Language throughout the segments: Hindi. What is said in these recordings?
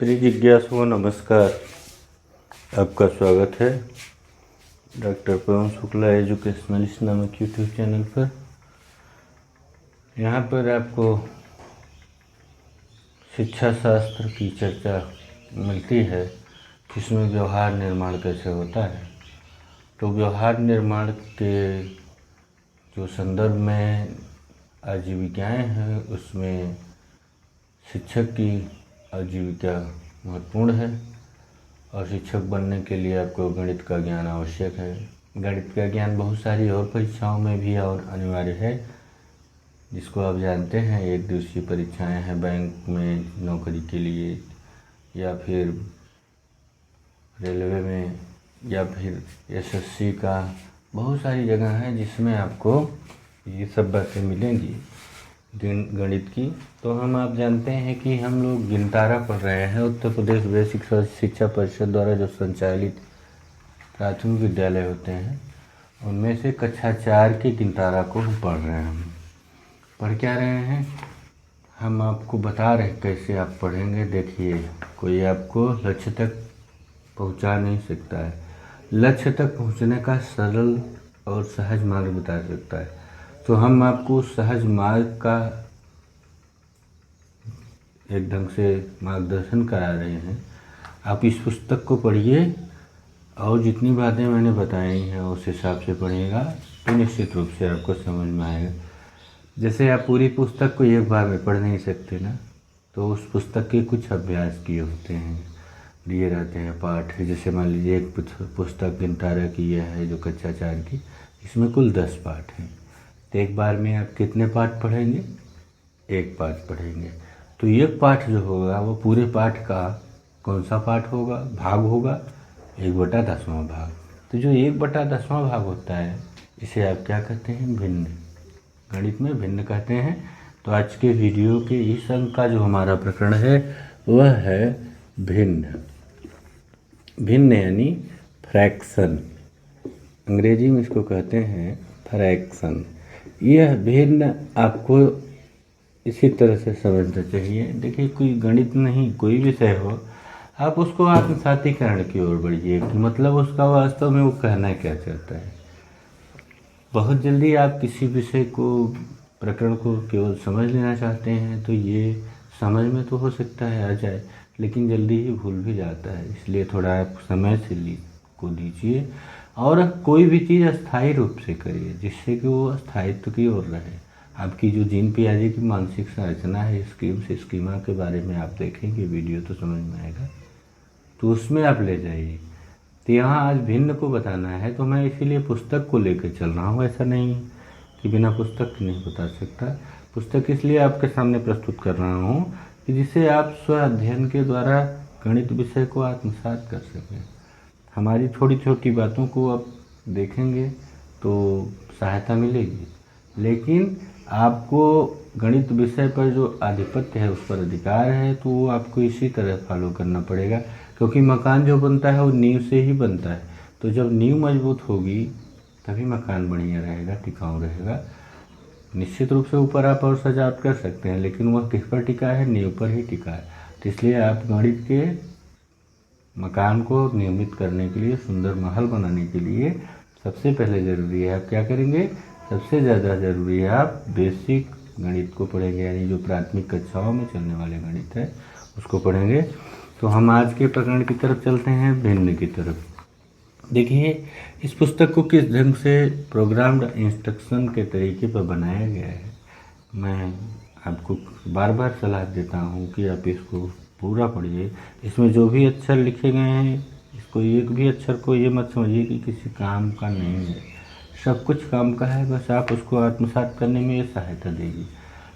प्रिय जिज्ञासुओं नमस्कार। आपका स्वागत है डॉक्टर पवन शुक्ला एजुकेशनलिस्ट नामक यूट्यूब चैनल पर। यहाँ पर आपको शिक्षा शास्त्र की चर्चा मिलती है जिसमें व्यवहार निर्माण कैसे होता है। तो व्यवहार निर्माण के जो संदर्भ में आजीविकाएँ हैं उसमें शिक्षक की आजीविका महत्वपूर्ण है और शिक्षक बनने के लिए आपको गणित का ज्ञान आवश्यक है। गणित का ज्ञान बहुत सारी और परीक्षाओं में भी और अनिवार्य है, जिसको आप जानते हैं। एक दिवसीय परीक्षाएं हैं बैंक में नौकरी के लिए, या फिर रेलवे में, या फिर एसएससी का। बहुत सारी जगह हैं जिसमें आपको ये सब बातें मिलेंगी गणित की। तो आप जानते हैं कि हम लोग गिनतारा पढ़ रहे हैं। उत्तर प्रदेश बेसिक शिक्षा परिषद द्वारा जो संचालित प्राथमिक विद्यालय होते हैं उनमें से कक्षा 4 के गिनतारा को हम पढ़ रहे हैं। हम पढ़ क्या रहे हैं, हम आपको बता रहे हैं कैसे आप पढ़ेंगे। देखिए, कोई आपको लक्ष्य तक पहुंचा नहीं सकता है। लक्ष्य तक पहुंचने का सरल और सहज मार्ग बता सकता है। तो हम आपको सहज मार्ग का एक ढंग से मार्गदर्शन करा रहे हैं। आप इस पुस्तक को पढ़िए और जितनी बातें मैंने बताई हैं उस हिसाब से पढ़िएगा तो निश्चित रूप से आपको समझ में आएगा। जैसे आप पूरी पुस्तक को एक बार में पढ़ नहीं सकते ना, तो उस पुस्तक के कुछ अभ्यास किए होते हैं, दिए रहते हैं पाठ। जैसे मान लीजिए एक पुस्तक गिनतारा की यह है जो कक्षा 4 की, इसमें कुल 10 पाठ हैं। तो एक बार में आप कितने पाठ पढ़ेंगे? एक पाठ पढ़ेंगे। तो एक पाठ जो होगा वो पूरे पाठ का कौन सा पाठ होगा? भाग होगा 1/10वां भाग। तो जो 1/10वां भाग होता है इसे आप क्या कहते हैं? भिन्न। गणित में भिन्न कहते हैं। तो आज के वीडियो के इस अंक का जो हमारा प्रकरण है वह है भिन्न। भिन्न यानी फ्रैक्शन, अंग्रेजी में इसको कहते हैं फ्रैक्शन। यह भिन्न आपको इसी तरह से समझना चाहिए। देखिए, कोई गणित नहीं, कोई विषय हो, आप उसको आत्मसातीकरण की ओर बढ़िए कि मतलब उसका वास्तव में वो कहना क्या चाहता है। बहुत जल्दी आप किसी विषय को, प्रकरण को केवल समझ लेना चाहते हैं तो ये समझ में तो हो सकता है आ जाए, लेकिन जल्दी ही भूल भी जाता है। इसलिए थोड़ा आप समय से को दीजिए और कोई भी चीज़ अस्थायी रूप से करिए जिससे कि वो स्थायित्व की ओर रहे। आपकी जो जीन पियाजे की मानसिक संरचना है, स्कीमा के बारे में आप देखेंगे वीडियो तो समझ में आएगा, तो उसमें आप ले जाइए। तो यहाँ आज भिन्न को बताना है तो मैं इसीलिए पुस्तक को लेकर चल रहा हूँ। ऐसा नहीं कि बिना पुस्तक के नहीं बता सकता। पुस्तक इसलिए आपके सामने प्रस्तुत कर रहा हूँ कि जिससे आप स्व अध्ययन के द्वारा गणित विषय को आत्मसात कर सकें। हमारी छोटी छोटी बातों को आप देखेंगे तो सहायता मिलेगी, लेकिन आपको गणित विषय पर जो आधिपत्य है, उस पर अधिकार है, तो वो आपको इसी तरह फॉलो करना पड़ेगा। क्योंकि मकान जो बनता है वो नींव से ही बनता है। तो जब नींव मजबूत होगी तभी मकान बढ़िया रहेगा, टिकाऊ रहेगा। निश्चित रूप से ऊपर आप और सजावट कर सकते हैं, लेकिन वह किस पर टिका है? नींव पर ही टिका है। तो इसलिए आप गणित के मकान को नियमित करने के लिए, सुंदर महल बनाने के लिए सबसे पहले ज़रूरी है आप क्या करेंगे? सबसे ज़्यादा ज़रूरी है आप बेसिक गणित को पढ़ेंगे, यानी जो प्राथमिक कक्षाओं में चलने वाले गणित है उसको पढ़ेंगे। तो हम आज के प्रकरण की तरफ चलते हैं, भिन्न की तरफ। देखिए, इस पुस्तक को किस ढंग से प्रोग्राम्ड इंस्ट्रक्शन के तरीके पर बनाया गया है। मैं आपको बार बार सलाह देता हूँ कि आप इसको पूरा पढ़िए। इसमें जो भी अक्षर लिखे गए हैं, इसको एक भी अक्षर को ये मत समझिए कि किसी काम का नहीं है। सब कुछ काम का है, बस आप उसको आत्मसात करने में ये सहायता देगी।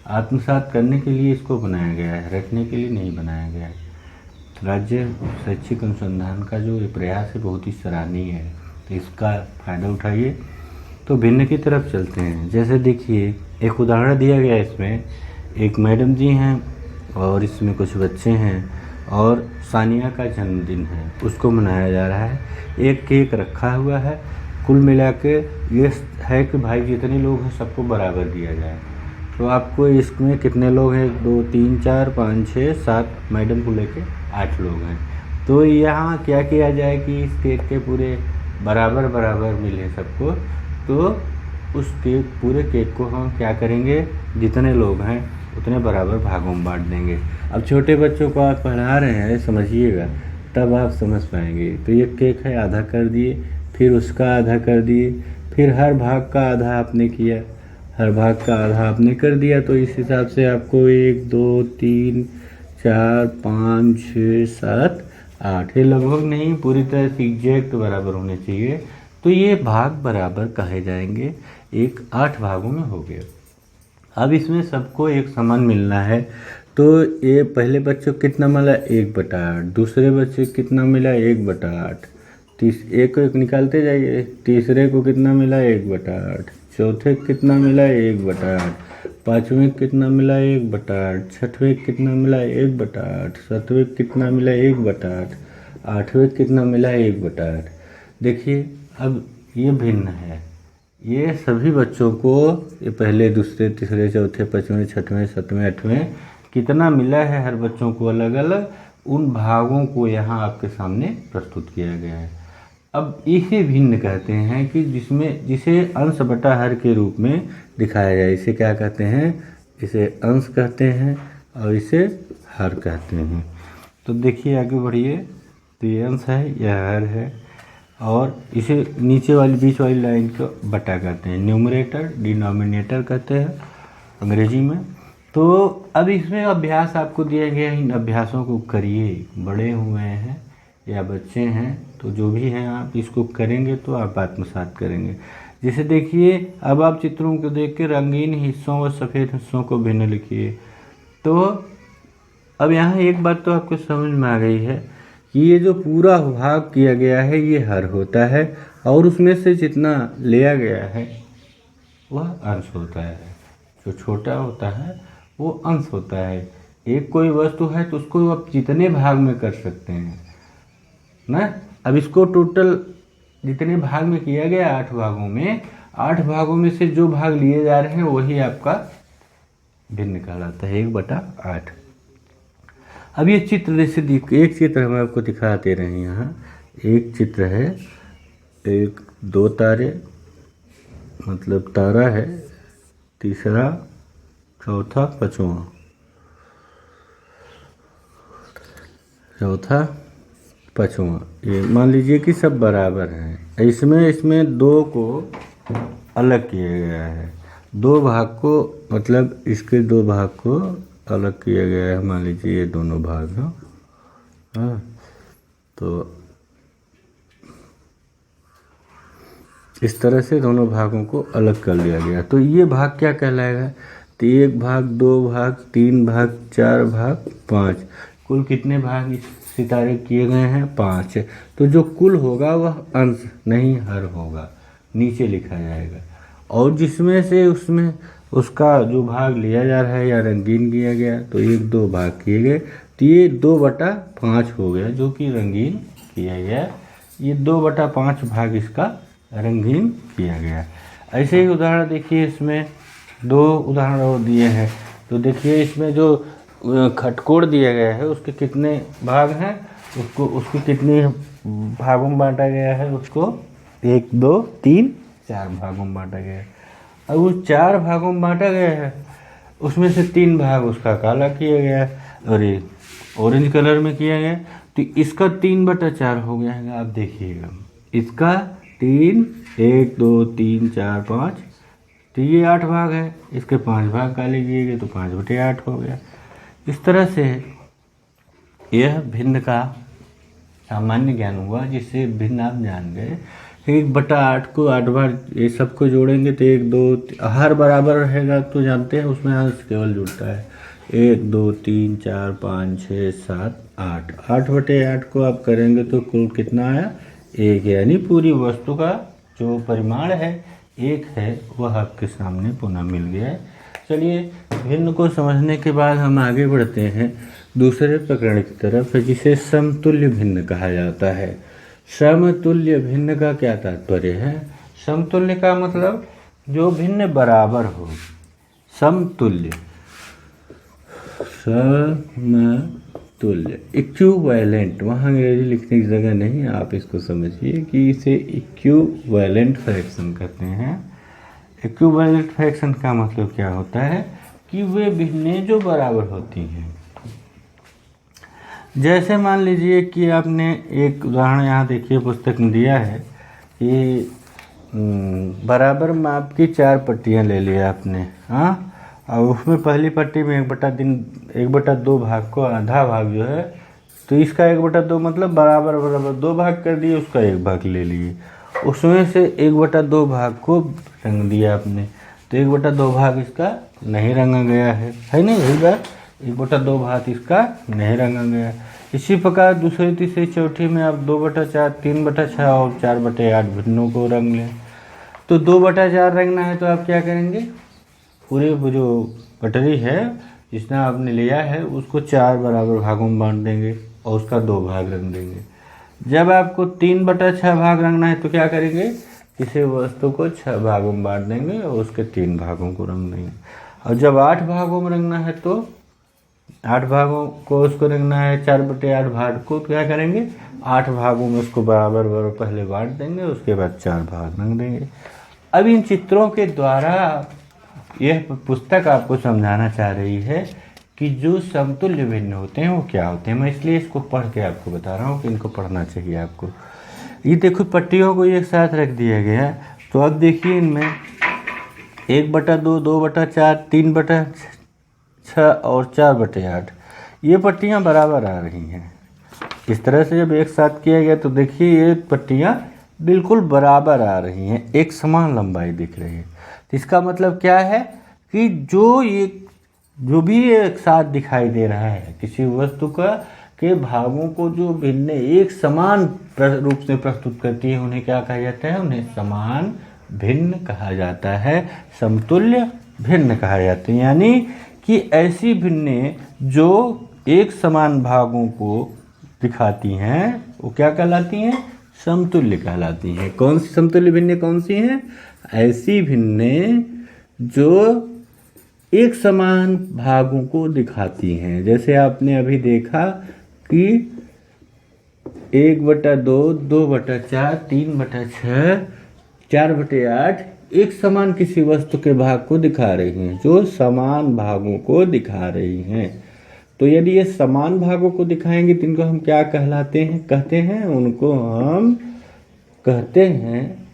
आत्मसात करने के लिए इसको बनाया गया है, रटने के लिए नहीं बनाया गया है। राज्य शैक्षिक अनुसंधान का जो ये प्रयास है बहुत ही सराहनीय है, तो इसका फ़ायदा उठाइए। तो भिन्न की तरफ चलते हैं। जैसे देखिए, एक उदाहरण दिया गया है इसमें। एक मैडम जी हैं और इसमें कुछ बच्चे हैं और सानिया का जन्मदिन है, उसको मनाया जा रहा है। एक केक रखा हुआ है। कुल मिला के ये है कि भाई जितने लोग हैं सबको बराबर दिया जाए। तो आपको इसमें कितने लोग हैं, 1 2 3 4 5 6 7, मैडम को लेके 8 लोग हैं। तो यहाँ क्या किया जाए कि इस केक के पूरे बराबर बराबर मिले सबको, तो उस केक पूरे केक को हम क्या करेंगे, जितने लोग हैं उतने बराबर भागों में बांट देंगे। अब छोटे बच्चों को आप पढ़ा रहे हैं, समझिएगा, तब आप समझ पाएंगे। तो ये केक है, आधा कर दिए, फिर उसका आधा कर दिए, फिर हर भाग का आधा आपने किया, हर भाग का आधा आपने कर दिया। तो इस हिसाब से आपको 1 2 3 4 5 6 7 8, ये लगभग नहीं, पूरी तरह से एग्जैक्ट बराबर होने चाहिए। तो ये भाग बराबर कहे जाएंगे, एक 8 भागों में हो गया। अब इसमें सबको एक समान मिलना है। तो ये पहले बच्चे को कितना मिला, 1/8, दूसरे बच्चे को कितना मिला, 1/8, एक को एक निकालते जाइए, तीसरे को कितना मिला, 1/8, चौथे को कितना मिला, 1/8, पाँचवें को कितना मिला, 1/8, छठवें को कितना मिला, 1/8, सातवें को कितना मिला, 1/8, आठवें को कितना मिला, 1/8। देखिए अब ये भिन्न है, ये सभी बच्चों को ये पहले दूसरे तीसरे चौथे पाँचवें छठवें सातवें आठवें कितना मिला है, हर बच्चों को अलग अलग उन भागों को यहाँ आपके सामने प्रस्तुत किया गया है। अब इसे भिन्न कहते हैं कि जिसे अंश बटा हर के रूप में दिखाया जाए। इसे क्या कहते हैं, इसे अंश कहते हैं और इसे हर कहते हैं। तो देखिए आगे बढ़िए, तो ये अंश है, यह हर है, और इसे नीचे वाली बीच वाली लाइन को बटा कहते हैं, न्यूमरेटर डिनोमिनेटर कहते हैं अंग्रेजी में। तो अब इसमें अभ्यास आपको दिया गया है, इन अभ्यासों को करिए। बड़े हुए हैं या बच्चे हैं तो जो भी हैं आप इसको करेंगे तो आप आत्मसात करेंगे। जैसे देखिए, अब आप चित्रों को देख के रंगीन हिस्सों व सफ़ेद हिस्सों को भिन्न लिखिए। तो अब यहाँ एक बात तो आपको समझ में आ गई है कि ये जो पूरा भाग किया गया है ये हर होता है, और उसमें से जितना लिया गया है वह अंश होता है। जो छोटा होता है वो अंश होता है। एक कोई वस्तु है तो उसको आप जितने भाग में कर सकते हैं ना। अब इसको टोटल जितने भाग में किया गया 8 भागों में, 8 भागों में से जो भाग लिए जा रहे हैं वही आपका भिन्न कहलाता है, 1/8। अब ये चित्र जैसे एक चित्र हम आपको दिखाते रहे यहाँ। एक चित्र है, 1 2 तारे, मतलब तारा है, तीसरा चौथा पाँचवां, चौथा पाँचवां, ये मान लीजिए कि सब बराबर हैं। इसमें 2 को अलग किया गया है, 2 भाग को, मतलब इसके 2 भाग को अलग किया गया है। मान लीजिए ये दोनों भाग हैं, हाँ, तो इस तरह से दोनों भागों को अलग कर लिया गया। तो ये भाग क्या कहलाएगा, तो 1 भाग 2 भाग 3 भाग 4 भाग 5, कुल कितने भाग इस सितारे किए गए हैं, 5। तो जो कुल होगा वह अंश नहीं हर होगा, नीचे लिखा जाएगा। और जिसमें से उसमें उसका जो भाग लिया जा रहा है या रंगीन किया गया, तो 1 2 भाग किए गए, तो ये 2/5 हो गया जो कि रंगीन किया गया। ये 2/5 भाग इसका रंगीन किया गया। ऐसे ही उदाहरण देखिए, इसमें 2 उदाहरण और दिए हैं। तो देखिए इसमें जो खटकोड़ दिया गया है उसके कितने भाग हैं, उसको कितने भागों में बांटा गया है, उसको 1 2 3 4 भागों में बांटा गया है। अब उस 4 भागों में बांटा गया है, उसमें से 3 भाग उसका काला किया गया और एक ऑरेंज कलर में किया गया। तो इसका 3/4 हो गया है। आप देखिएगा, इसका 3 1 2 3 4 5, तो ये 8 भाग है, इसके 5 भाग काले किए गए तो 5/8 हो गया। इस तरह से यह भिन्न का सामान्य ज्ञान हुआ, जिससे भिन्न आप जान गए। 1/8 को 8 बार ये सबको जोड़ेंगे तो 1 2 हर बराबर रहेगा, तो जानते हैं उसमें अंश केवल जुड़ता है। 1 2 3 4 5 6 7 8, 8/8 को आप करेंगे तो कुल कितना आया, 1। यानी पूरी वस्तु का जो परिमाण है 1 है, वह आपके सामने पुनः मिल गया है। चलिए, भिन्न को समझने के बाद हम आगे बढ़ते हैं दूसरे प्रकरण की तरफ, जिसे समतुल्य भिन्न कहा जाता है। समतुल्य भिन्न का क्या तात्पर्य है? समतुल्य का मतलब जो भिन्न बराबर हो, समतुल्य, समतुल्य इक्विवेलेंट, वहाँ अंग्रेजी लिखने की जगह नहीं, आप इसको समझिए कि इसे इक्विवेलेंट फ्रैक्शन कहते हैं। इक्विवेलेंट फ्रैक्शन का मतलब क्या होता है कि वे भिन्नें जो बराबर होती हैं। जैसे मान लीजिए कि आपने एक उदाहरण यहाँ देखिए पुस्तक में दिया है कि बराबर माप की 4 पट्टियाँ ले लिया आपने, हाँ, और उसमें पहली पट्टी में 1/2 भाग को आधा भाग जो है, तो इसका 1/2 मतलब बराबर बराबर 2 भाग कर दिए, उसका 1 भाग ले लिए, उसमें से 1/2 भाग को रंग दिया आपने, तो 1/2 भाग इसका नहीं रंगा गया है नहीं, यही बात, 1/2 भाग इसका नहीं रंगा गया। इसी प्रकार दूसरी तीसरी चौथी में आप 2/4, 3/6 और 4/8 भिन्नों को रंग लें। तो 2/4 रंगना है तो आप क्या करेंगे, पूरे जो पटरी है जिसने आपने लिया है उसको 4 बराबर भागों में बांट देंगे और उसका 2 भाग रंग देंगे। जब आपको 3/6 भाग रंगना है तो क्या करेंगे, किसी वस्तु को 6 भागों में बांट देंगे और उसके 3 भागों को रंग देंगे। और जब 8 भागों में रंगना है तो 8 भागों को उसको रंगना है, 4/8 भाग को क्या करेंगे, 8 भागों में उसको बराबर बराबर पहले बांट देंगे, उसके बाद 4 भाग रंग देंगे। अब इन चित्रों के द्वारा यह पुस्तक आपको समझाना चाह रही है कि जो समतुल्य भिन्न होते हैं वो क्या होते हैं। मैं इसलिए इसको पढ़ के आपको बता रहा हूँ कि इनको पढ़ना चाहिए आपको। ये देखो पट्टियों को एक साथ रख दिया गया, तो अब देखिए इनमें 1/2, 2/4, 3/6 और 4/8 ये पट्टियाँ बराबर आ रही हैं। इस तरह से जब एक साथ किया गया तो देखिए ये पट्टियाँ बिल्कुल बराबर आ रही हैं, एक समान लंबाई दिख रही है। तो इसका मतलब क्या है कि जो भी एक साथ दिखाई दे रहा है किसी वस्तु का के भागों को जो भिन्न एक समान रूप से प्रस्तुत करती है उन्हें क्या कहा जाता है, उन्हें समान भिन्न कहा जाता है, समतुल्य भिन्न कहा जाता है। यानी कि ऐसी भिन्नें जो एक समान भागों को दिखाती हैं वो क्या कहलाती हैं, समतुल्य कहलाती हैं। कौन सी समतुल्य भिन्नें कौन सी हैं, ऐसी भिन्नें जो एक समान भागों को दिखाती हैं। जैसे आपने अभी देखा कि 1/2, 2/4, 3/6, 4/8 एक समान किसी वस्तु के भाग को दिखा रही हैं, जो समान भागों को दिखा रही हैं। तो यदि ये समान भागों को दिखाएंगे तो इनको हम क्या कहते हैं, उनको हम कहते हैं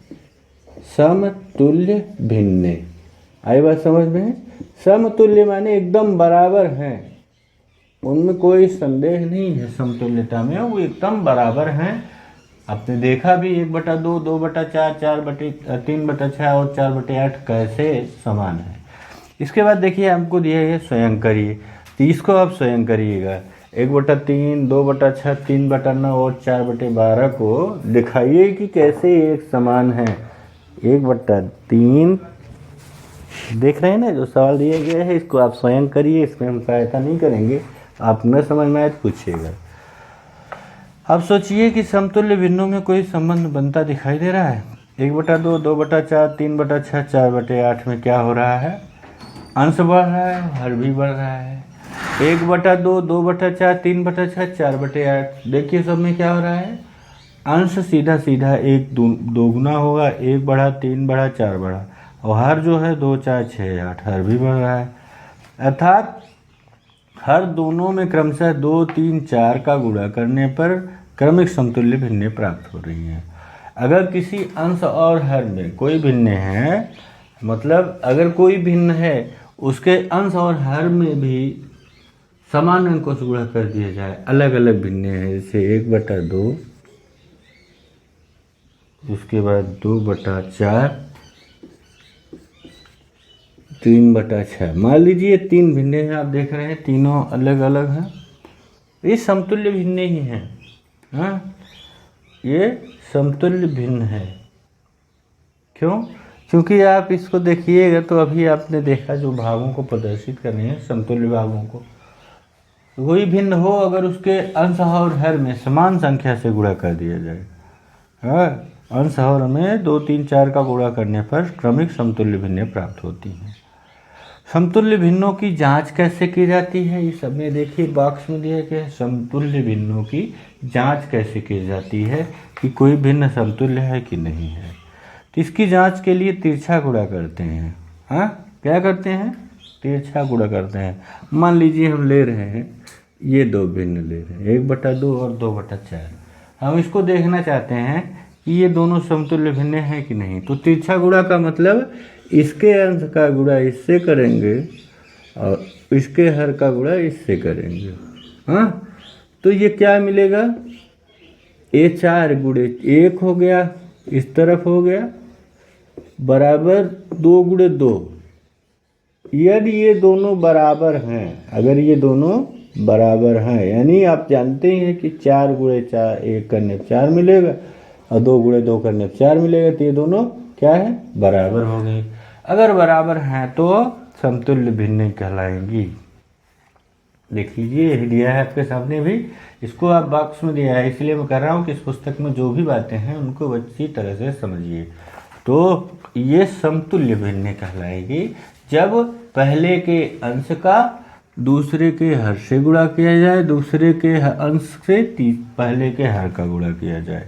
समतुल्य भिन्नें। आई बात समझ में? समतुल्य माने एकदम बराबर हैं, उनमें कोई संदेह नहीं है, समतुल्यता में वो एकदम बराबर हैं। आपने देखा भी 1/2, 2/4, 3/6 और 4/8 कैसे समान है। इसके बाद देखिए आपको दिया है स्वयं करिए, तो इसको आप स्वयं करिएगा। 1/3, 2/6, 3/9 और 4/12 को दिखाइए कि कैसे एक समान है। 1/3 देख रहे हैं ना, जो सवाल दिया गया है इसको आप स्वयं करिए, इसमें हम सहायता नहीं करेंगे, आप न समझ में आए तो पूछिएगा। अब सोचिए कि समतुल्य भिन्नों में कोई संबंध बनता दिखाई दे रहा है। 1/2, 2/4, 3/6, 4/8 में क्या हो रहा है, अंश बढ़ रहा है, हर भी बढ़ रहा है। 1/2, 2/4, 3/6, 4/8 देखिए सब में क्या हो रहा है, अंश सीधा सीधा 1 दोगुना होगा, 1 बढ़ा, 3 बढ़ा, 4 बढ़ा, और हर जो है 2, 4, 6, 8 हर भी बढ़ रहा है। अर्थात हर दोनों में क्रमशः 2, 3, 4 का गुणा करने पर क्रमिक समतुल्य भिन्नें प्राप्त हो रही हैं। अगर किसी अंश और हर में कोई भिन्न है, मतलब अगर कोई भिन्न है उसके अंश और हर में भी समान अंकों से गुणा कर दिया जाए, अलग अलग भिन्न है, जैसे 1/2, उसके बाद 2/4, 3/6, मान लीजिए 3 भिन्न हैं, आप देख रहे हैं तीनों अलग अलग हैं, ये समतुल्य भिन्न ही हैं। हाँ, ये समतुल्य भिन्न है। क्यों? क्योंकि आप इसको देखिएगा तो अभी आपने देखा जो भागों को प्रदर्शित कर रहे हैं समतुल्य भागों को, वही भिन्न हो अगर उसके अंश और हर में समान संख्या से गुणा कर दिया जाए। हाँ, अंश और में 2, 3, 4 का गुणा करने पर क्रमिक समतुल्य भिन्नें प्राप्त होती हैं। समतुल्य भिन्नों की जांच कैसे की जाती है, ये सब में देखिए बॉक्स में दिया गया है। समतुल्य भिन्नों की जांच कैसे की जाती है कि कोई भिन्न समतुल्य है कि नहीं है। तो इसकी जांच के लिए तिरछा गुणा करते हैं। हाँ, क्या करते हैं? तिरछा गुणा करते हैं। मान लीजिए हम ले रहे हैं, ये दो भिन्न ले रहे हैं, 1/2 और 2/4। हम इसको देखना चाहते हैं कि ये दोनों समतुल्य भिन्न है कि नहीं। तो तिरछा गुणा का मतलब इसके अंश का गुणा इससे करेंगे और इसके हर का गुणा इससे करेंगे। हाँ, तो ये क्या मिलेगा? ये 4 गुणे 1 हो गया, इस तरफ हो गया, बराबर 2 गुणे 2। यदि ये दोनों बराबर हैं, अगर ये दोनों बराबर हैं, यानी आप जानते हैं कि 4 गुणे 4 1 करने पर 4 मिलेगा और 2 गुणे 2 करने पर 4 मिलेगा, तो ये दोनों क्या है? बराबर हो गए। अगर बराबर हैं तो समतुल्य भिन्न कहलाएंगी। देख लीजिए, यही दिया है आपके सामने भी, इसको आप बॉक्स में दिया है, इसलिए मैं कह रहा हूँ कि इस पुस्तक में जो भी बातें हैं उनको अच्छी तरह से समझिए। तो ये समतुल्य भिन्न कहलाएगी जब पहले के अंश का दूसरे के हर से गुणा किया जाए, दूसरे के अंश से पहले के हर का गुणा किया जाए,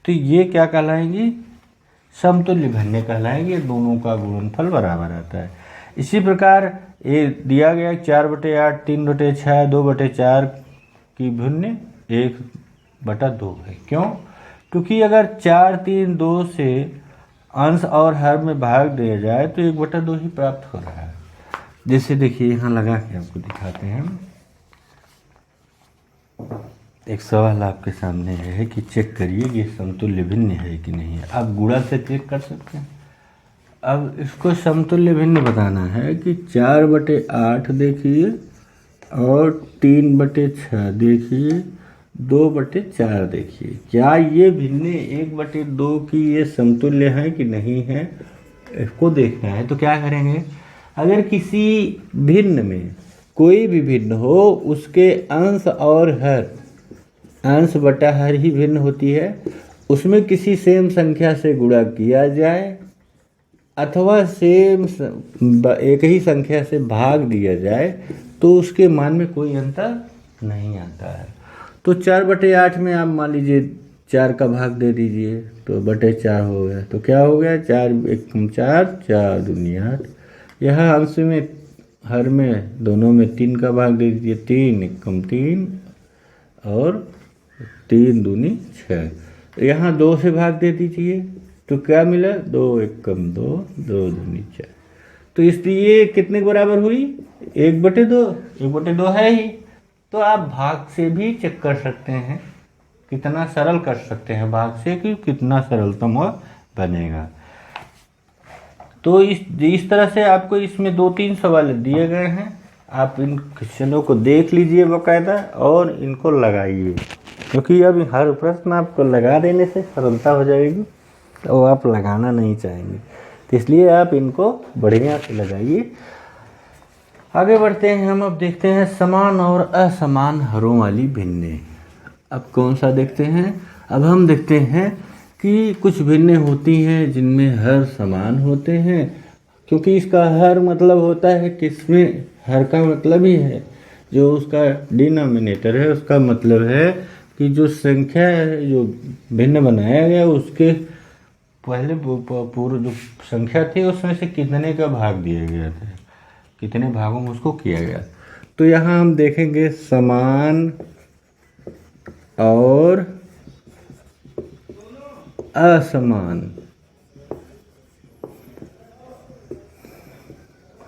तो ये क्या कहलाएंगी? समतुल्य भिन्न कहलाएंगे। दोनों का गुणनफल बराबर आता है। इसी प्रकार ये दिया गया 4/8, 3/6, 2/4 की भिन्न 1/2 है। क्यों? क्योंकि अगर 4, 3, 2 से अंश और हर में भाग दिया जाए तो 1/2 ही प्राप्त हो रहा है। जैसे देखिए, यहाँ लगा के आपको दिखाते हैं। एक सवाल आपके सामने है कि चेक करिए कि समतुल्य भिन्न है कि नहीं है। आप गुणा से चेक कर सकते हैं। अब इसको समतुल्य भिन्न बताना है कि 4/8 देखिए और 3/6 देखिए, 2/4 देखिए, क्या ये भिन्न 1/2 की ये समतुल्य है कि नहीं है, इसको देखना है। तो क्या करेंगे? अगर किसी भिन्न में कोई भी भिन्न हो, उसके अंश और हर, अंश बटा हर ही भिन्न होती है, उसमें किसी सेम संख्या से गुणा किया जाए अथवा सेम एक ही संख्या से भाग दिया जाए तो उसके मान में कोई अंतर नहीं आता है। तो 4/8 में आप मान लीजिए 4 का भाग दे दीजिए तो 4 हो गया। तो क्या हो गया? 4 1 4, 4 दूनी 8। यहाँ अंश में हर में दोनों में 3 का भाग दे दीजिए, 3 1 3 और 3 दूनी 6। यहाँ 2 से भाग दे दीजिए तो क्या मिला? 2 1 2, 2 दूनी 4। तो इसलिए कितने के बराबर हुई? 1/2। 1/2 है ही। तो आप भाग से भी चेक कर सकते हैं, कितना सरल कर सकते हैं भाग से कि कितना सरलतम बनेगा। तो इस तरह से आपको इसमें 2-3 सवाल दिए गए हैं। आप इन क्वेश्चनों को देख लीजिए बाकायदा और इनको लगाइए, क्योंकि अब हर प्रश्न आपको लगा देने से सरलता हो जाएगी तो आप लगाना नहीं चाहेंगे। तो इसलिए आप इनको बढ़िया से लगाइए। आगे बढ़ते हैं हम। अब देखते हैं समान और असमान हरों वाली भिन्नें। अब कौन सा देखते हैं? अब हम देखते हैं कि कुछ भिन्नें होती हैं जिनमें हर समान होते हैं, क्योंकि इसका हर मतलब होता है किसमें, हर का मतलब ही है जो उसका डिनोमिनेटर है, उसका मतलब है कि जो संख्या है जो भिन्न बनाया गया उसके पहले पूर्व जो संख्या थी उसमें से कितने का भाग दिया गया था, कितने भागों में उसको किया गया। तो यहाँ हम देखेंगे समान और असमान,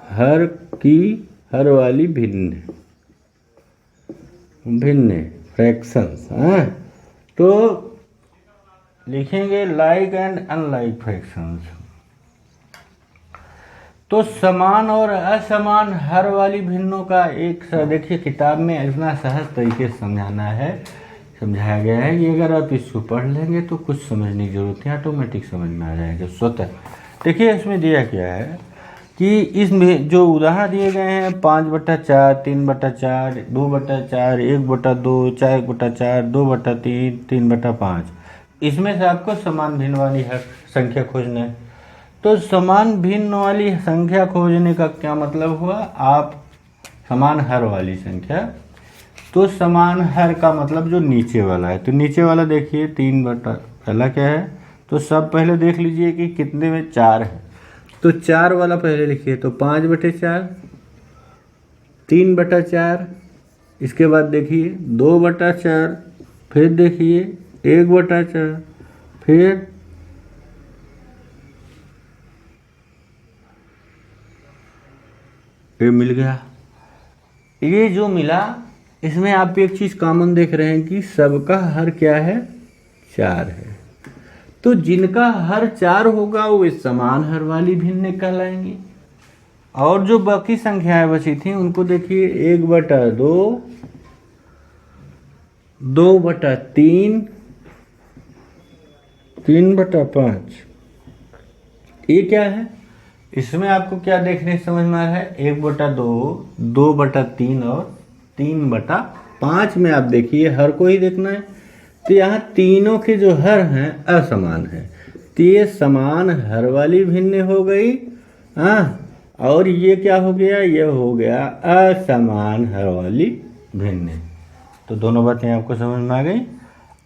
हर की हर वाली भिन्न भिन्न फ्रैक्शंस। हाँ, तो लिखेंगे लाइक एंड अनलाइक फ्रैक्शंस। तो समान और असमान हर वाली भिन्नों का एक देखिए किताब में इतना सहज तरीके से समझाया गया है कि अगर आप इसको पढ़ लेंगे तो कुछ समझने की जरूरत है, ऑटोमेटिक समझ में आ जाएगा स्वतः। देखिए इसमें दिया क्या है कि इसमें जो उदाहरण दिए गए हैं 5/4, 3/4, 2/4, 1/2, 4/4, 2/3, 3/5, इसमें से आपको समान भिन्न वाली हर संख्या खोजना है। तो समान भिन्न वाली संख्या खोजने का क्या मतलब हुआ, आप समान हर वाली संख्या, तो समान हर का मतलब जो नीचे वाला है, तो नीचे वाला देखिए 3 पहला क्या है, तो सब पहले देख लीजिए कि कितने में 4 है, तो 4 वाला पहले लिखिए, तो 5/4, 3/4, इसके बाद देखिए 2/4, फिर देखिए 1/4, फिर ये मिल गया। ये जो मिला इसमें आप एक चीज कॉमन देख रहे हैं कि सबका हर क्या है, 4 है। तो जिनका हर 4 होगा वो इस समान हर वाली भिन्न कहलाएंगी। और जो बाकी संख्याएं बची थी उनको देखिए 1/2, 2/3, 3/5। ये क्या है, इसमें आपको क्या देखने समझ में आ रहा है, 1/2, 2/3 और 3/5 में आप देखिए हर को ही देखना है। तो यहाँ तीनों के जो हर हैं असमान है, तो ये समान हर वाली भिन्न हो गई, हाँ, और ये क्या हो गया, ये हो गया असमान हर वाली भिन्न। तो दोनों बातें आपको समझ में आ गई।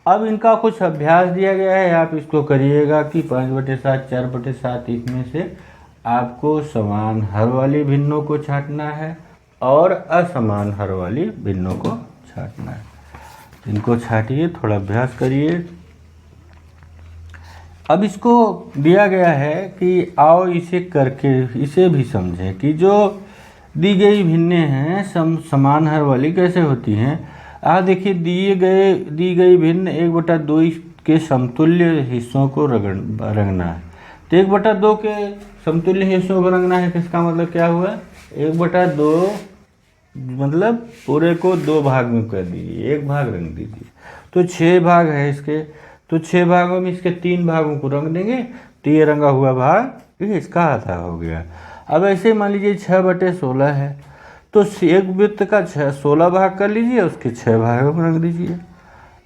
अब इनका कुछ अभ्यास दिया गया है, आप इसको करिएगा कि 5/7, 4/7 इसमें से आपको समान हर वाली भिन्नों को छांटना है और असमान हर वाली भिन्नों को छांटना है। इनको छांटिए, थोड़ा अभ्यास करिए। अब इसको दिया गया है कि आओ इसे करके इसे भी समझें कि जो दी गई भिन्नें हैं समान हर वाली कैसे होती हैं। देखिए दी गई भिन्न 1/2 के समतुल्य हिस्सों को रंगना है। तो 1/2 के समतुल्य हिस्सों को रंगना है, किसका मतलब क्या हुआ, 1/2 मतलब पूरे को 2 भाग में कर दीजिए, 1 भाग रंग दीजिए। तो 6 भाग है इसके, तो 6 भागों में इसके 3 भागों को रंग देंगे, तो ये रंगा हुआ भाग ये इसका आधा हो गया। अब ऐसे मान लीजिए 6/16 है, तो एक वृत्त का 16 भाग कर लीजिए, उसके 6 भागों में रंग दीजिए।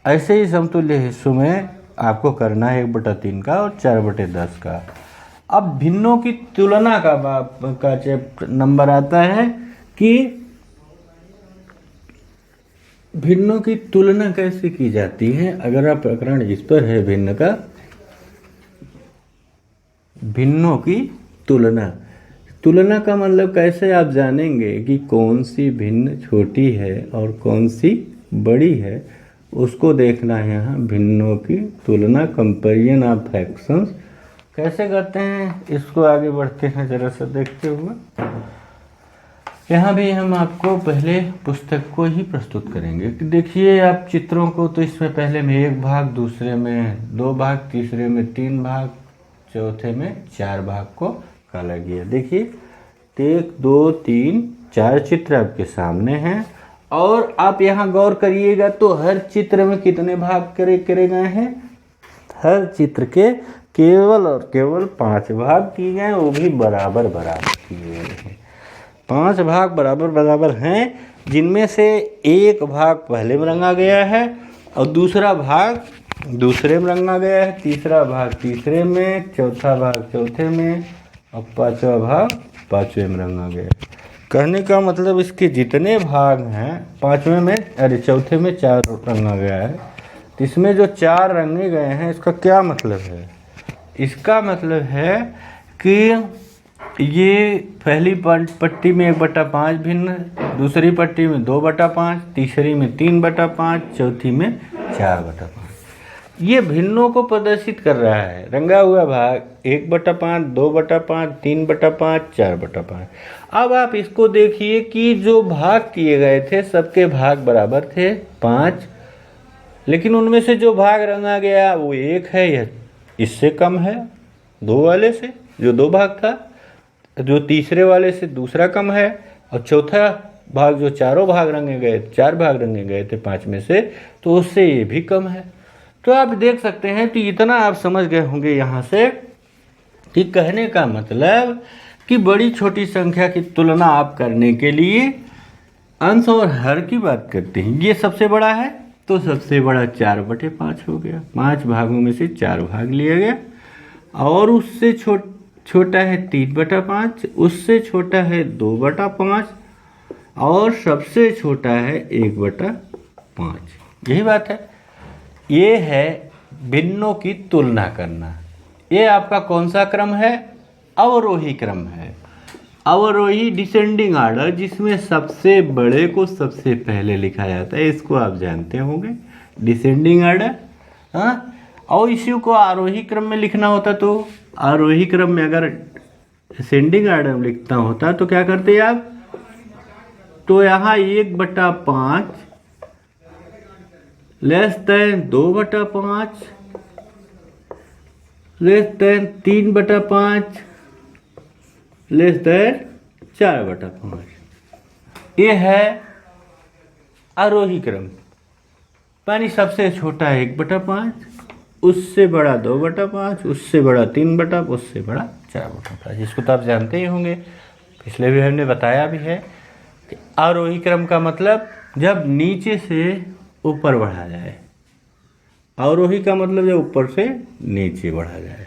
ऐसे ही समतुल्य हिस्सों में आपको करना है 1/3 का और 4/10 का। अब भिन्नों की तुलना का नंबर आता है कि भिन्नों की तुलना कैसे की जाती है। अगर आप प्रकरण इस पर है भिन्न का, भिन्नों की तुलना का मतलब कैसे आप जानेंगे कि कौन सी भिन्न छोटी है और कौन सी बड़ी है, उसको देखना है। यहाँ भिन्नों की तुलना, कंपैरिजन ऑफ फ्रैक्शंस कैसे करते हैं, इसको आगे बढ़ते हैं जरा सा देखते हुए। यहाँ भी हम आपको पहले पुस्तक को ही प्रस्तुत करेंगे। देखिए आप चित्रों को, तो इसमें पहले में 1 भाग, दूसरे में 2 भाग, तीसरे में 3 भाग, चौथे में 4 भाग को काला गया। देखिए 1, 2, 3, 4 चित्र आपके सामने हैं और आप यहाँ गौर करिएगा तो हर चित्र में कितने भाग करे गए हैं, हर चित्र के केवल और केवल 5 भाग किए गए, वो भी बराबर किए गए हैं। 5 भाग बराबर हैं, जिनमें से एक भाग पहले में रंगा गया है और दूसरा भाग दूसरे में रंगा गया है, तीसरा भाग तीसरे में, चौथा भाग चौथे में और 5वां भाग 5वें में रंगा गया है। कहने का मतलब इसके जितने भाग हैं 5वें में, चौथे में 4 रंगा गया है, तो इसमें जो 4 रंगे गए हैं इसका क्या मतलब है, इसका मतलब है कि ये पहली पट्टी में 1/5 भिन्न, दूसरी पट्टी में 2/5, तीसरी में 3/5, चौथी में 4/5। ये भिन्नों को प्रदर्शित कर रहा है। रंगा हुआ भाग 1/5, 2/5, 3/5, 4/5। अब आप इसको देखिए कि जो भाग किए गए थे सबके भाग बराबर थे 5, लेकिन उनमें से जो भाग रंगा गया वो 1 है, यह इससे कम है 2 वाले से, जो 2 भाग था, जो तीसरे वाले से दूसरा कम है, और चौथा भाग जो 4 भाग रंगे गए, 4 भाग रंगे गए थे 5 में से, तो उससे ये भी कम है। तो आप देख सकते हैं, तो इतना आप समझ गए होंगे यहाँ से कि कहने का मतलब कि बड़ी छोटी संख्या की तुलना आप करने के लिए अंश और हर की बात करते हैं। ये सबसे बड़ा है, तो सबसे बड़ा 4/5 हो गया, 5 भागों में से 4 भाग लिया गया, और उससे छोटा है 3/5, उससे छोटा है 2/5 और सबसे छोटा है 1/5। यही बात है। ये है भिन्नों की तुलना करना। ये आपका कौन सा क्रम है? अवरोही क्रम है। अवरोही डिसेंडिंग आर्डर, जिसमें सबसे बड़े को सबसे पहले लिखा जाता है, इसको आप जानते होंगे, डिसेंडिंग आर्डर। हाँ, और इसी को आरोही क्रम में लिखना होता तो आरोही क्रम में अगर डिसेंडिंग आर्डर में लिखना होता तो क्या करते आप? तो यहाँ 1/5 less than 2/5 less than 3/5 less than 4/5। ये है आरोही क्रम। यानी सबसे छोटा 1/5, उससे बड़ा 2/5, उससे बड़ा 3/5, उससे बड़ा 4/5। इसको तो आप जानते ही होंगे, पिछले भी हमने बताया भी है कि आरोही क्रम का मतलब जब नीचे से ऊपर बढ़ा जाए, अवरोही का मतलब जब ऊपर से नीचे बढ़ा जाए।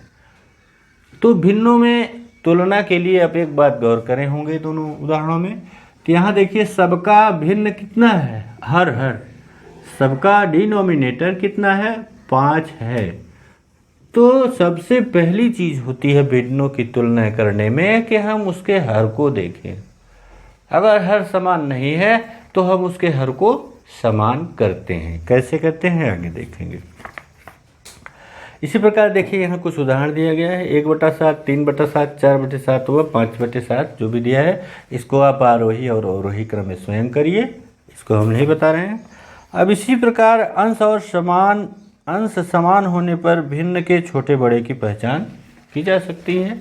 तो भिन्नों में तुलना के लिए आप एक बात गौर करें होंगे दोनों उदाहरणों में कि यहाँ देखिए सबका भिन्न कितना है? हर सबका डिनोमिनेटर कितना है? 5 है। तो सबसे पहली चीज होती है भिन्नों की तुलना करने में कि हम उसके हर को देखें। अगर हर समान नहीं है तो हम उसके हर को समान करते हैं। कैसे करते हैं आगे देखेंगे। इसी प्रकार देखिए यहाँ कुछ उदाहरण दिया गया है। 1/7, 3/7, 4/7 हुआ 5/7 जो भी दिया है, इसको आप आरोही और अवरोही क्रम में स्वयं करिए, इसको हम नहीं बता रहे हैं। अब इसी प्रकार अंश समान होने पर भिन्न के छोटे बड़े की पहचान की जा सकती है।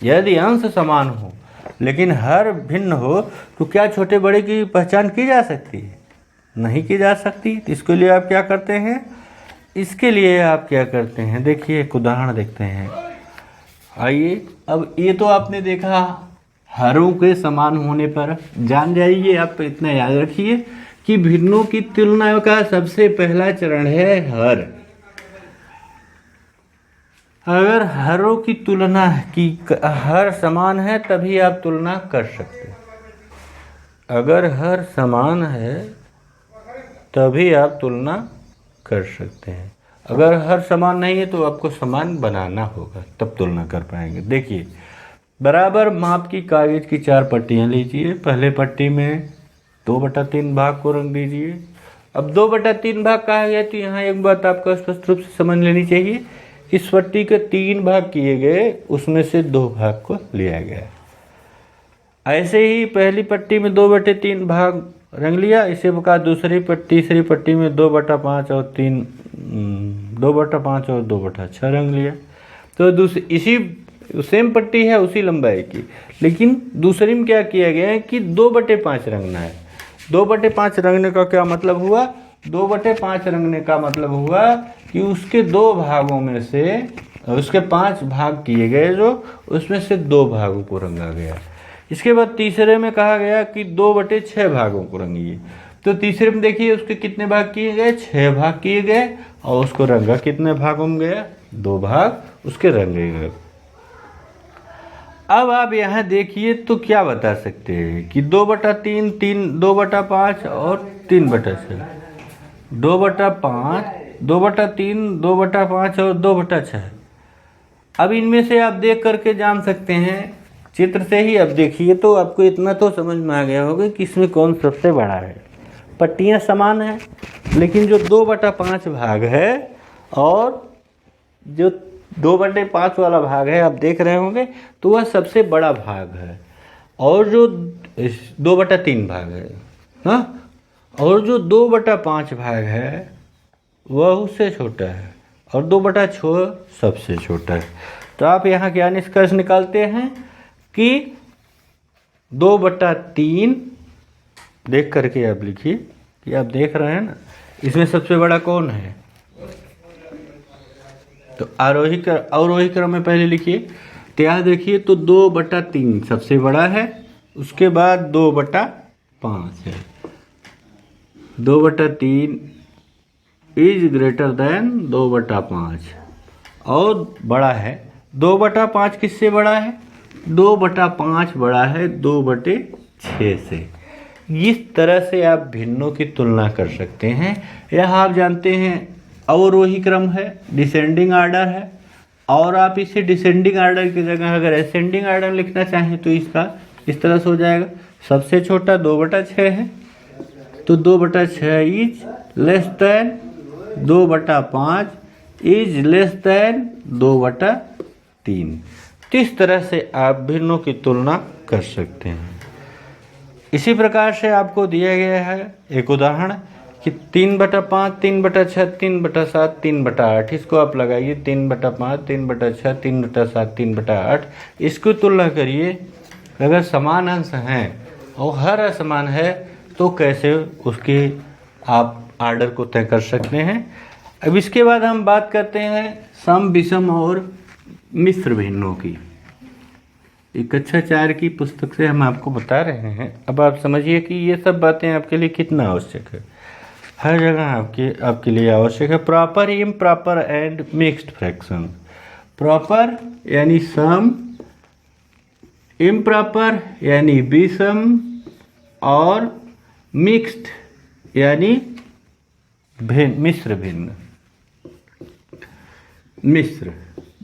यदि अंश समान हो लेकिन हर भिन्न हो तो क्या छोटे बड़े की पहचान की जा सकती है? नहीं की जा सकती। तो इसके लिए आप क्या करते हैं? इसके लिए आप क्या करते हैं, देखिए एक उदाहरण देखते हैं। आइए, अब ये तो आपने देखा हरों के समान होने पर। जान जाइए, आप इतना याद रखिए कि भिन्नों की तुलना का सबसे पहला चरण है हर। अगर हरों की तुलना की हर समान है तभी आप तुलना कर सकते हैं। अगर हर समान है तभी आप तुलना कर सकते हैं। अगर हर समान नहीं है तो आपको समान बनाना होगा, तब तुलना कर पाएंगे। देखिए, बराबर माप की कागज की 4 पट्टियां लीजिए। पहले पट्टी में 2/3 भाग को रंग दीजिए। अब 2/3 भाग कहा गया तो यहाँ एक बात आपको स्पष्ट रूप से समझ लेनी चाहिए। इस पट्टी के 3 भाग किए गए, उसमें से 2 भाग को लिया गया। ऐसे ही पहली पट्टी में 2/3 भाग रंग लिया। इसी प्रकार तीसरी पट्टी में 2/5 और 2/6 रंग लिया। तो इसी सेम पट्टी है उसी लंबाई की, लेकिन दूसरी में क्या किया गया है कि 2/5 रंगना है। 2/5 रंगने का क्या मतलब हुआ? 2/5 रंगने का मतलब हुआ कि उसके 2 भागों में से उसके 5 भाग किए गए, जो उसमें से 2 भागों को रंगा गया। इसके बाद तीसरे में कहा गया कि 2/6 भागों को रंगिए। तो तीसरे में देखिए उसके कितने भाग किए गए? 6 भाग किए गए। और उसको रंगा कितने भागों में गया? 2 भाग उसके रंगे गए। अब आप यहाँ देखिए तो क्या बता सकते हैं कि 2/3, 2/5 और 3/6, 2/5, 2/3, 2/5 और 2/6। अब इनमें से आप देख करके जान सकते हैं, चित्र से ही अब देखिए तो आपको इतना तो समझ में आ गया होगा कि इसमें कौन सबसे बड़ा है। पट्टियां समान हैं, लेकिन जो 2/5 भाग है और जो 2/5 वाला भाग है आप देख रहे होंगे, तो वह सबसे बड़ा भाग है। और जो 2/3 भाग है, हाँ, और जो 2/5 भाग है वह उससे छोटा है, और 2/6 सबसे छोटा है। तो आप यहाँ क्या निष्कर्ष निकालते हैं कि 2/3 देख करके आप लिखिए कि आप देख रहे हैं ना, इसमें सबसे बड़ा कौन है? तो अवरोही क्रम में पहले लिखिए। तो यहाँ देखिए तो 2/3 सबसे बड़ा है, उसके बाद 2/5 है। 2/3 इज ग्रेटर देन 2/5 और बड़ा है 2/5 किससे बड़ा है? 2/5 बड़ा है 2/6 से। इस तरह से आप भिन्नों की तुलना कर सकते हैं। यह आप जानते हैं अवरोही क्रम है, डिसेंडिंग आर्डर है, और आप इसे डिसेंडिंग आर्डर की जगह अगर असेंडिंग आर्डर लिखना चाहें तो इसका इस तरह से हो जाएगा। सबसे छोटा 2/6 है, तो 2/6 is less than 2/5 is less than 2/3। तो इस तरह से आप भिन्नों की तुलना कर सकते हैं। इसी प्रकार से आपको दिया गया है एक उदाहरण कि 3/5, 3/6, 3/7, 3/8। इसको आप लगाइए 3/5, 3/6, 3/7, 3/8। इसकी तुलना करिए। अगर समान अंश हैं और हर असमान है तो कैसे उसके आप आर्डर को तय कर सकते हैं। अब इसके बाद हम बात करते हैं सम, विषम और मिश्र भिन्नों की। कक्षा 4 की पुस्तक से हम आपको बता रहे हैं। अब आप समझिए कि ये सब बातें आपके लिए कितना आवश्यक है, हर जगह आपके लिए आवश्यक है। Proper, improper and mixed fraction. Proper यानी सम, इम्प्रॉपर यानी विषम, और मिक्स्ड यानी मिश्र भिन्न। मिश्र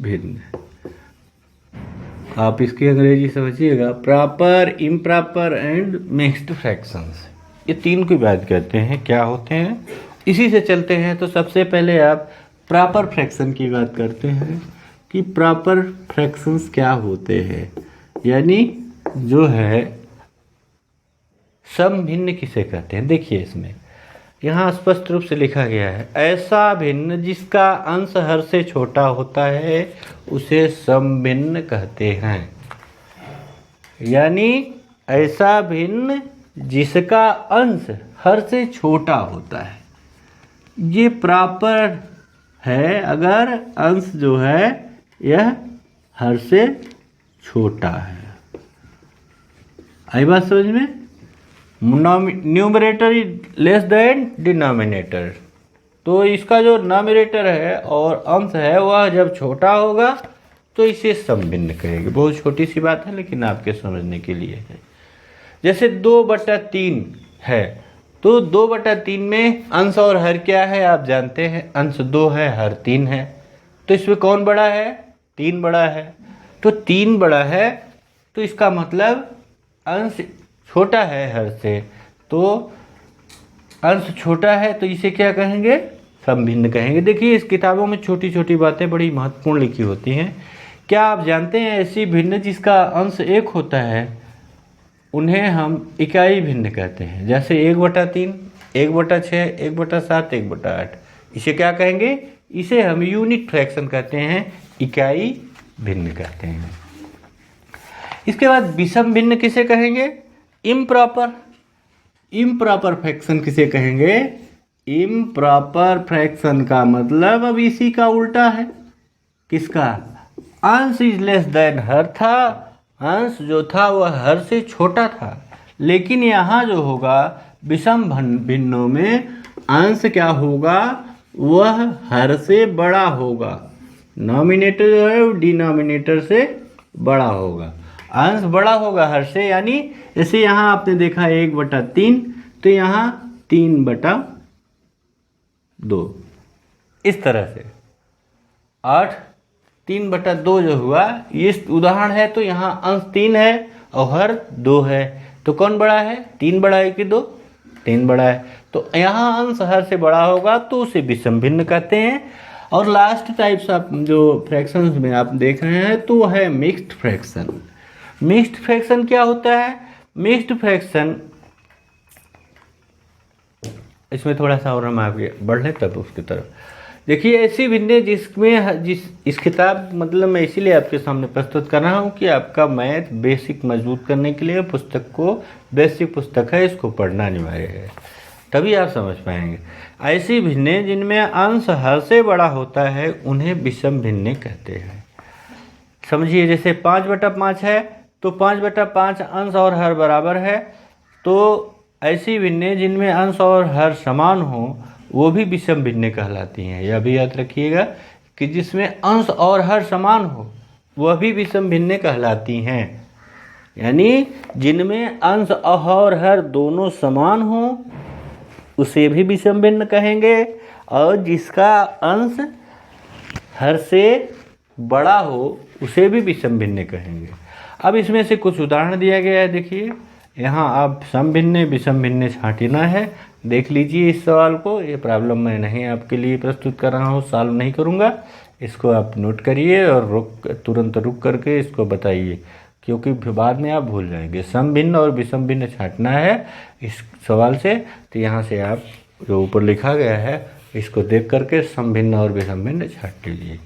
भिन्न आप इसकी अंग्रेजी समझिएगा, proper, improper and mixed fractions. ये तीन की बात करते हैं क्या होते हैं, इसी से चलते हैं। तो सबसे पहले आप प्रॉपर फ्रैक्शन की बात करते हैं कि प्रॉपर फ्रैक्शंस क्या होते हैं, यानी जो है सम भिन्न किसे कहते हैं। देखिए इसमें यहाँ स्पष्ट रूप से लिखा गया है, ऐसा भिन्न जिसका अंश हर से छोटा होता है उसे सम भिन्न कहते हैं। यानी ऐसा भिन्न जिसका अंश हर से छोटा होता है, ये प्रॉपर है अगर अंश जो है यह हर से छोटा है। आई बात समझ में? Numerator is less than denominator. तो इसका जो नॉमिनेटर है और अंश है वह जब छोटा होगा तो इसे सम भिन्न कहेंगे। बहुत छोटी सी बात है लेकिन आपके समझने के लिए है। जैसे 2/3 है, तो 2/3 में अंश और हर क्या है आप जानते हैं, अंश 2 है, हर 3 है। तो इसमें कौन बड़ा है? 3 बड़ा है। तो 3 बड़ा है तो इसका मतलब अंश छोटा है हर से, तो अंश छोटा है तो इसे क्या कहेंगे? सम भिन्न कहेंगे। देखिए इस किताबों में छोटी छोटी बातें बड़ी महत्वपूर्ण लिखी होती हैं। क्या आप जानते हैं ऐसी भिन्न जिसका अंश 1 होता है उन्हें हम इकाई भिन्न कहते हैं। जैसे 1/3, 1/6, 1/7, 1/8। इसे क्या कहेंगे? इसे हम यूनिट फ्रैक्शन कहते हैं, इकाई भिन्न कहते हैं। इसके बाद विषम भिन्न किसे कहेंगे? इम्प्रॉपर। इम्प्रॉपर फ्रैक्शन किसे कहेंगे? इम्प्रॉपर फ्रैक्शन का मतलब अब इसी का उल्टा है। किसका? अंश इज लेस देन हर था, अंश जो था वह हर से छोटा था। लेकिन यहाँ जो होगा विषम भिन्नों में अंश क्या होगा? वह हर से बड़ा होगा। नॉमिनेटर जो है वो डिनोमिनेटर से बड़ा होगा, अंश बड़ा होगा हर से। यानी जैसे यहाँ आपने देखा 1/3, तो यहाँ 3/2 इस तरह से। 8 3/2 जो हुआ ये उदाहरण है। तो यहाँ अंश 3 है और हर 2 है, तो कौन बड़ा है? 3 बड़ा है कि 2? 3 बड़ा है। तो यहाँ अंश हर से बड़ा होगा तो उसे विषम भिन्न कहते हैं। और लास्ट टाइप्स आप जो फ्रैक्शंस में आप देख रहे हैं तो वह है मिक्स्ड फ्रैक्शन। मिक्स्ड फ्रैक्शन क्या होता है? मिक्स्ड फ्रैक्शन, इसमें थोड़ा सा और हम आगे बढ़ लें तब उसकी तरफ। देखिए ऐसी भिन्न जिसमें इस किताब मतलब मैं इसीलिए आपके सामने प्रस्तुत कर रहा हूँ कि आपका मैथ बेसिक मजबूत करने के लिए पुस्तक को, बेसिक पुस्तक है, इसको पढ़ना अनिवार्य है, तभी आप समझ पाएंगे। ऐसी भिन्न जिनमें अंश हर से बड़ा होता है उन्हें विषम भिन्न कहते हैं। समझिए जैसे 5/5 है तो 5/5 अंश और हर बराबर है। तो ऐसी भिन्न जिनमें अंश और हर समान हो वो भी विषम भिन्न कहलाती हैं। यह भी याद रखिएगा कि जिसमें अंश और हर समान हो वह भी विषम भिन्न कहलाती हैं। यानी जिनमें अंश और हर दोनों समान हो उसे भी विषम भिन्न कहेंगे, और जिसका अंश हर से बड़ा हो उसे भी विषम भिन्न कहेंगे। अब इसमें से कुछ उदाहरण दिया गया है, देखिए यहाँ आप सम भिन्न विषम भिन्न छांटना है। देख लीजिए इस सवाल को, ये प्रॉब्लम मैं नहीं आपके लिए प्रस्तुत कर रहा हूँ, सॉल्व नहीं करूँगा, इसको आप नोट करिए और तुरंत रुक करके इसको बताइए, क्योंकि बाद में आप भूल जाएंगे। सम भिन्न और विषम भिन्न छांटना है इस सवाल से, तो यहाँ से आप जो ऊपर लिखा गया है इसको देख करके सम भिन्न और विषम भिन्न छांट लीजिए।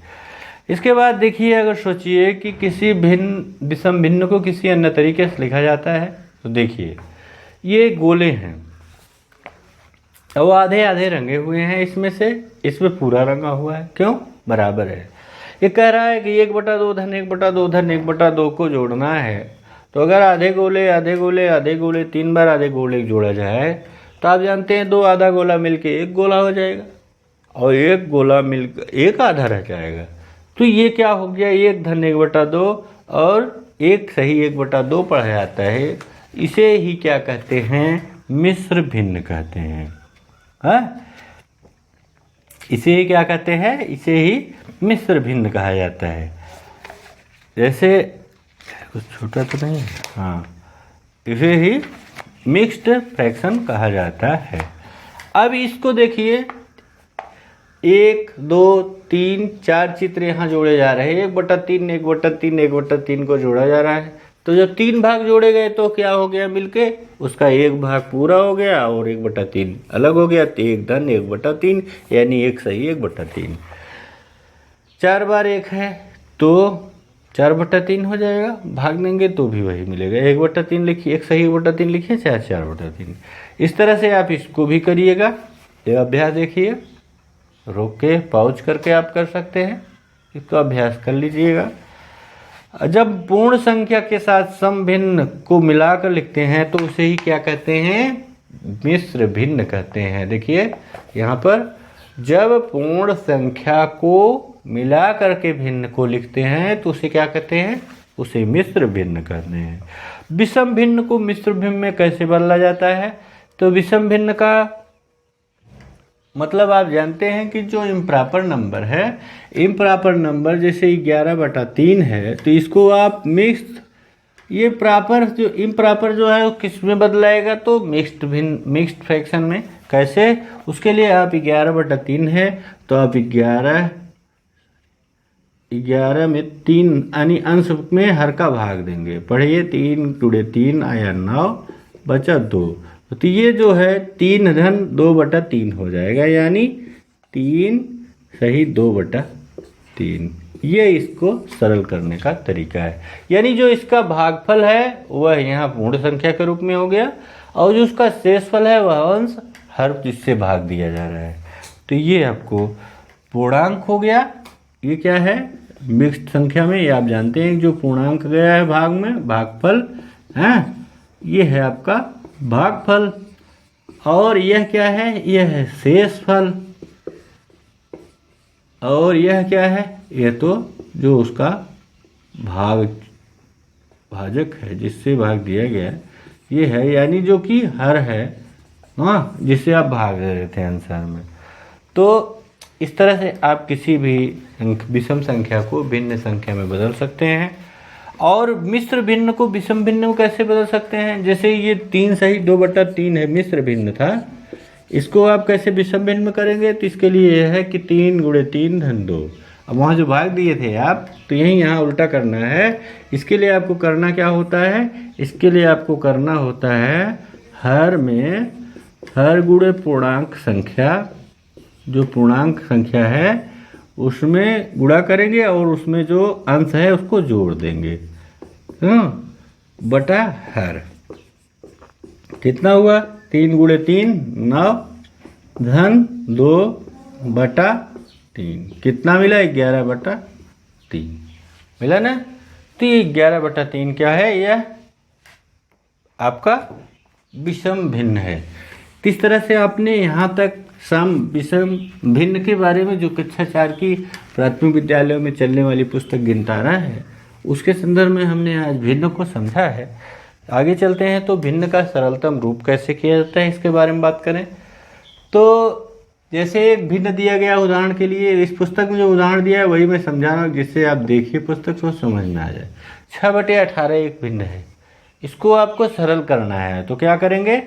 इसके बाद देखिए, अगर सोचिए कि किसी भिन्न विषम भिन्न को किसी अन्य तरीके से लिखा जाता है, तो देखिए ये गोले हैं, वो आधे आधे रंगे हुए हैं, इसमें पूरा रंगा हुआ है, क्यों? बराबर है। ये कह रहा है कि 1/2 धन 1/2 धन 1/2 को जोड़ना है, तो अगर आधे गोले 3 बार आधे गोले जोड़ा जाए तो आप जानते हैं 2 आधा गोला मिलके 1 गोला हो जाएगा, और 1 गोला मिलकर 1 आधा रह जाएगा। तो ये क्या हो गया, 1 धन 1/2 और 1 सही 1/2 पढ़ा जाता है। इसे ही क्या कहते हैं? मिश्र भिन्न कहते हैं। हाँ, इसे ही क्या कहते हैं? इसे ही मिश्र भिन्न कहा जाता है। जैसे कुछ छोटा तो नहीं, हाँ, इसे ही मिक्स्ड फ्रैक्शन कहा जाता है। अब इसको देखिए, 1 2 3 4 चित्र यहाँ जोड़े जा रहे हैं, 1/3 1/3 1/3 को जोड़ा जा रहा है। तो जब 3 भाग जोड़े गए तो क्या हो गया मिलके, उसका 1 भाग पूरा हो गया और 1/3 अलग हो गया, तो 1 धन 1/3 यानी 1 सही 1/3। 4 बार 1 है तो 4/3 हो जाएगा, भाग देंगे तो भी वही मिलेगा, 1/3 लिखिए, 1 सही 1/3 लिखिए, 4/3। इस तरह से आप इसको भी करिएगा। ये अभ्यास देखिए, रोक के पॉज करके आप कर सकते हैं, इसको अभ्यास कर लीजिएगा। जब पूर्ण संख्या के साथ सम भिन्न को मिलाकर लिखते हैं तो उसे ही क्या कहते हैं? मिश्र भिन्न कहते हैं। देखिए यहाँ पर, जब पूर्ण संख्या को मिला करके भिन्न को लिखते हैं तो उसे क्या कहते हैं? उसे मिश्र भिन्न कहते हैं। विषम भिन्न को मिश्र भिन्न में कैसे बदला जाता है? तो विषम भिन्न का मतलब आप जानते हैं कि जो इम्प्रॉपर नंबर है, इम्प्रॉपर नंबर जैसे 11/3 है, तो इसको आप मिक्स्ड, ये प्रॉपर जो इम्प्रॉपर जो है वो किस में बदलाएगा? तो मिक्स्ड फ्रैक्शन में। कैसे? उसके लिए आप 11/3 है तो आप 11 में 3 यानी अंश में हर का भाग देंगे। पढ़िए, 3 × 3 आया 9, बचा 2, तो ये जो है 3 धन 2/3 हो जाएगा, यानी 3 सही 2/3। ये इसको सरल करने का तरीका है। यानी जो इसका भागफल है वह यहाँ पूर्ण संख्या के रूप में हो गया, और जो उसका शेषफल है वह अंश हर जिससे भाग दिया जा रहा है। तो ये आपको पूर्णांक हो गया। ये क्या है? मिक्स्ड संख्या में, ये आप जानते हैं जो पूर्णांक गया है भाग में, भागफल है, ये है आपका भागफल। और यह क्या है? यह है शेषफल। और यह क्या है? यह तो जो उसका भाजक है जिससे भाग दिया गया, ये है, यानी जो कि हर है, हाँ, जिससे आप भाग रहे थे आंसर में। तो इस तरह से आप किसी भी विषम संख्या को भिन्न संख्या में बदल सकते हैं। और मिश्र भिन्न को विषम भिन्न में कैसे बदल सकते हैं? जैसे ये 3 सही 2/3 है, मिश्र भिन्न था, इसको आप कैसे विषम भिन्न में करेंगे? तो इसके लिए यह है कि 3 × 3 धन 2। अब वहाँ जो भाग दिए थे आप, तो यही यहाँ उल्टा करना है। इसके लिए आपको करना क्या होता है? इसके लिए आपको करना होता है हर में हर गुणे पूर्णांक संख्या, जो पूर्णांक संख्या है उसमें गुणा करेंगे और उसमें जो अंश है उसको जोड़ देंगे, बटा हर। कितना हुआ? 3 × 3 9 धन 2/3। कितना मिला? 11/3 मिला ना। तो 11/3 क्या है? यह आपका विषम भिन्न है। तो इस तरह से आपने यहाँ तक सम विषम भिन्न के बारे में जो कक्षा 4 की प्राथमिक विद्यालयों में चलने वाली पुस्तक गिनतारा है उसके संदर्भ में हमने आज भिन्न को समझा है। आगे चलते हैं तो भिन्न का सरलतम रूप कैसे किया जाता है इसके बारे में बात करें। तो जैसे एक भिन्न दिया गया उदाहरण के लिए, इस पुस्तक में जो उदाहरण दिया है वही मैं समझा रहा हूँ, जिससे आप देखिए पुस्तक तो समझ में आ जाए। 6/18 एक भिन्न है, इसको आपको सरल करना है। तो क्या करेंगे,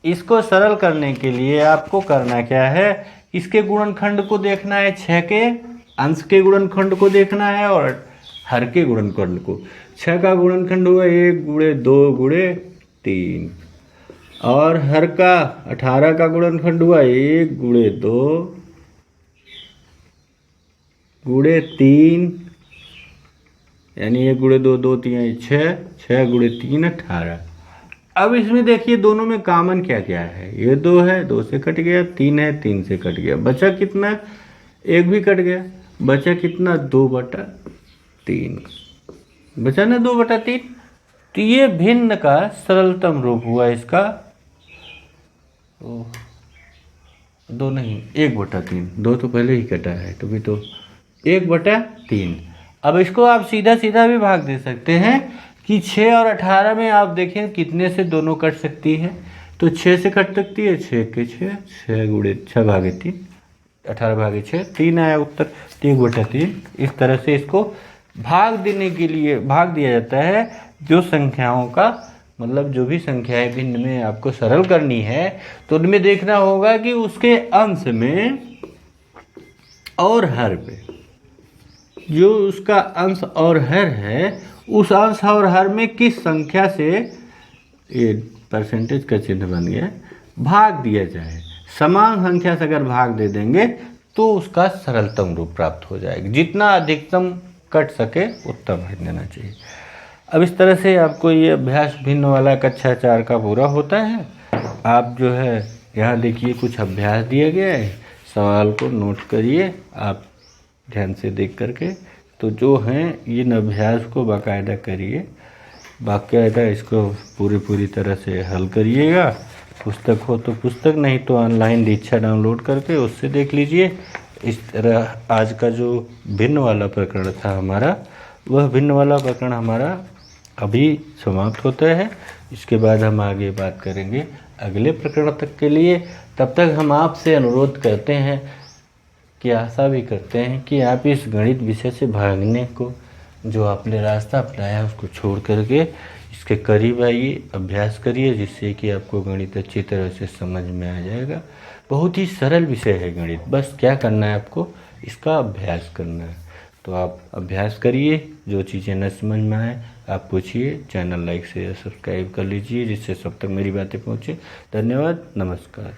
इसको सरल करने के लिए आपको करना क्या है, इसके गुणनखंड को देखना है, 6 के अंश के गुणनखंड को देखना है और हर के गुणनखंड को। 6 का गुणनखंड हुआ 1 गुणे 2 गुणे 3 और हर का 18 का गुणनखंड हुआ 1 गुणे 2 गुणे 3, यानी 1 गुणे 2 2 3 6, 6 गुणे 3 18। अब इसमें देखिए दोनों में कॉमन क्या क्या है, ये 2 है, 2 से कट गया, 3 है, 3 से कट गया, बचा कितना, 1 भी कट गया, बचा कितना 2/3, बचा ना 2/3। तो ये भिन्न का सरलतम रूप हुआ इसका 2 नहीं 1/3, 2 तो पहले ही कटा है, तो भी तो 1/3। अब इसको आप सीधा सीधा भी भाग दे सकते हैं कि 6 और 18 में आप देखें कितने से दोनों कट सकती है, तो 6 से कट सकती है, 6 के 6, 6 गुणे 6/3, 18/6, 3 आया उत्तर, 1/3। इस तरह से इसको भाग देने के लिए भाग दिया जाता है। जो संख्याओं का मतलब जो भी संख्याएं भिन्न में आपको सरल करनी है तो उनमें देखना होगा कि उसके अंश में और हर पे, जो उसका अंश और हर है उस अंश और हर में किस संख्या से, ये परसेंटेज का चिन्ह बन गया, भाग दिया जाए। समान संख्या से अगर भाग दे देंगे तो उसका सरलतम रूप प्राप्त हो जाएगा। जितना अधिकतम कट सके उतना भाग देना चाहिए। अब इस तरह से आपको ये अभ्यास भिन्न वाला कक्षा 4 का पूरा होता है। आप जो है यहाँ देखिए कुछ अभ्यास दिया गया है, सवाल को नोट करिए आप ध्यान से देख करके। तो जो हैं इन अभ्यास को बाकायदा करिए, बाकायदा इसको पूरी तरह से हल करिएगा। पुस्तक हो तो पुस्तक, नहीं तो ऑनलाइन दीक्षा डाउनलोड करके उससे देख लीजिए। इस तरह आज का जो भिन्न वाला प्रकरण था हमारा, वह भिन्न वाला प्रकरण हमारा अभी समाप्त होता है। इसके बाद हम आगे बात करेंगे अगले प्रकरण तक के लिए। तब तक हम आपसे अनुरोध करते हैं कि आशा भी करते हैं कि आप इस गणित विषय से भागने को जो आपने रास्ता अपनाया उसको छोड़ करके इसके करीब आइए, अभ्यास करिए, जिससे कि आपको गणित अच्छी तरह से समझ में आ जाएगा। बहुत ही सरल विषय है गणित, बस क्या करना है आपको, इसका अभ्यास करना है। तो आप अभ्यास करिए, जो चीज़ें न समझ में आए आप पूछिए। चैनल लाइक शेयर सब्सक्राइब कर लीजिए जिससे सब तक मेरी बातें पहुँचे। धन्यवाद, नमस्कार।